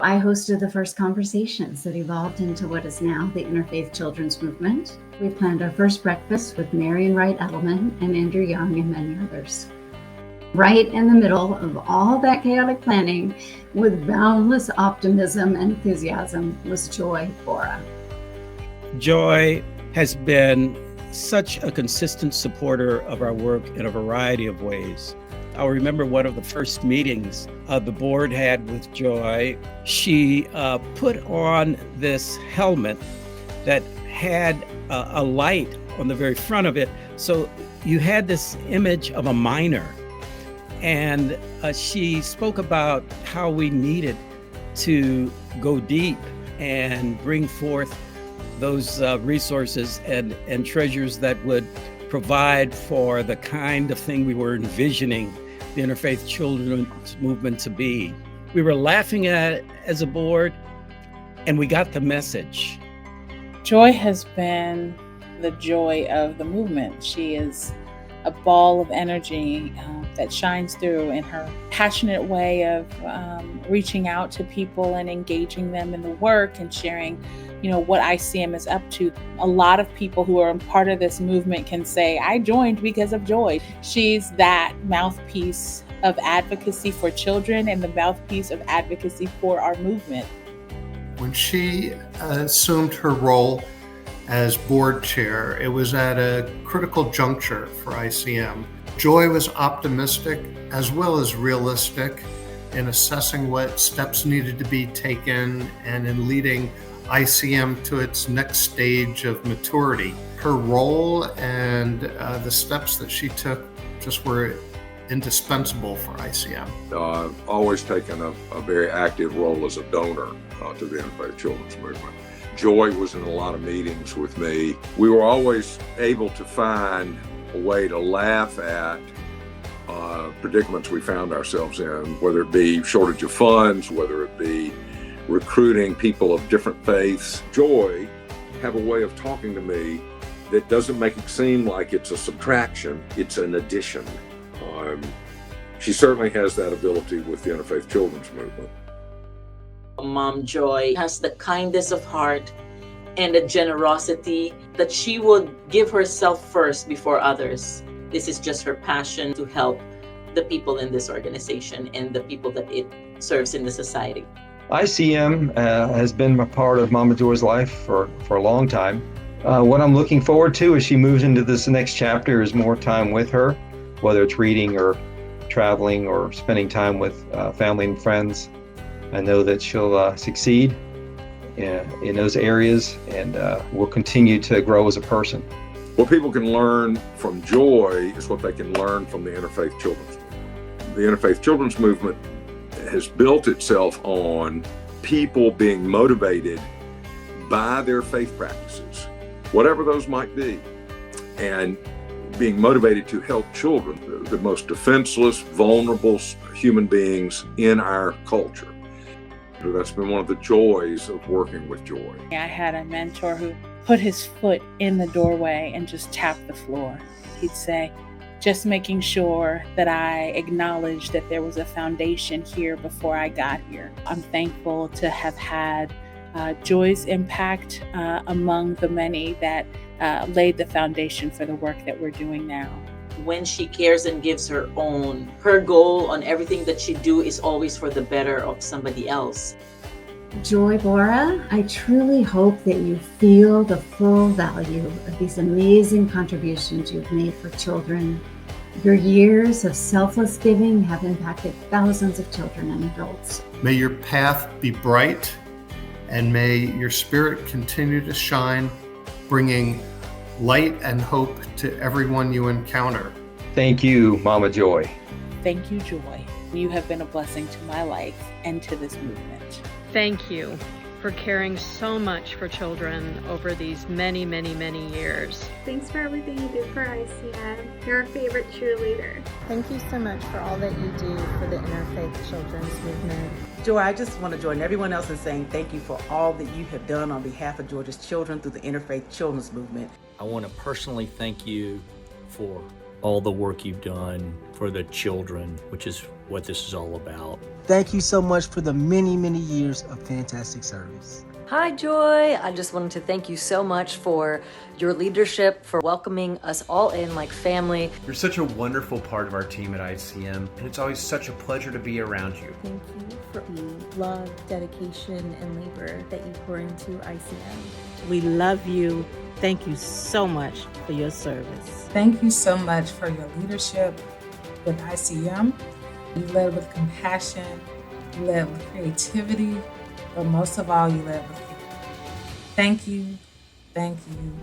I hosted the first conversations that evolved into what is now the Interfaith Children's Movement. We planned our first breakfast with Marian Wright Edelman and Andrew Young and many others. Right in the middle of all that chaotic planning, with boundless optimism and enthusiasm, was Joy Borra. Joy has been such a consistent supporter of our work in a variety of ways. I'll remember one of the first meetings the board had with Joy. She put on this helmet that had a light on the very front of it. So you had this image of a miner. And she spoke about how we needed to go deep and bring forth those resources and treasures that would provide for the kind of thing we were envisioning the Interfaith Children's Movement to be. We were laughing at it as a board, and we got the message. Joy has been the joy of the movement. She is a ball of energy that shines through in her passionate way of reaching out to people and engaging them in the work and sharing what ICM is up to. A lot of people who are part of this movement can say, I joined because of Joy. She's that mouthpiece of advocacy for children and the mouthpiece of advocacy for our movement. When she assumed her role as board chair, it was at a critical juncture for ICM. Joy was optimistic as well as realistic in assessing what steps needed to be taken and in leading ICM to its next stage of maturity. Her role and the steps that she took just were indispensable for ICM. I've always taken a very active role as a donor to the Interfaith Children's Movement. Joy was in a lot of meetings with me. We were always able to find a way to laugh at predicaments we found ourselves in, whether it be shortage of funds, whether it be recruiting people of different faiths. Joy have a way of talking to me that doesn't make it seem like it's a subtraction, it's an addition. She certainly has that ability with the Interfaith Children's Movement. Mom Joy has the kindness of heart and the generosity that she would give herself first before others. This is just her passion to help the people in this organization and the people that it serves in the society. ICM has been a part of Mama Joy's life for a long time. What I'm looking forward to as she moves into this next chapter is more time with her, whether it's reading or traveling or spending time with family and friends. I know that she'll succeed in those areas and will continue to grow as a person. What people can learn from Joy is what they can learn from the Interfaith Children's Movement. The Interfaith Children's Movement has built itself on people being motivated by their faith practices, whatever those might be, and being motivated to help children, the most defenseless, vulnerable human beings in our culture. That's been one of the joys of working with Joy. I had a mentor who put his foot in the doorway and just tapped the floor. He'd say, just making sure that I acknowledged that there was a foundation here before I got here. I'm thankful to have had Joy's impact among the many that laid the foundation for the work that we're doing now. When she cares and gives her goal on everything that she do is always for the better of somebody else. Joy Borra, I truly hope that you feel the full value of these amazing contributions you've made for children. Your years of selfless giving have impacted thousands of children and adults. May your path be bright, and may your spirit continue to shine, bringing light and hope to everyone you encounter. Thank you, Mama Joy. Thank you, Joy. You have been a blessing to my life and to this movement. Thank you for caring so much for children over these many, many, many years. Thanks for everything you do for ICM. You're our favorite cheerleader. Thank you so much for all that you do for the Interfaith Children's Movement. Joy, I just want to join everyone else in saying thank you for all that you have done on behalf of Georgia's children through the Interfaith Children's Movement. I want to personally thank you for all the work you've done for the children, which is what this is all about. Thank you so much for the many, many years of fantastic service. Hi, Joy. I just wanted to thank you so much for your leadership, for welcoming us all in like family. You're such a wonderful part of our team at ICM, and it's always such a pleasure to be around you. Thank you for the love, dedication, and labor that you pour into ICM. We love you. Thank you so much for your service. Thank you so much for your leadership with ICM. You led with compassion, you led with creativity, but most of all, you led with people. Thank you, thank you,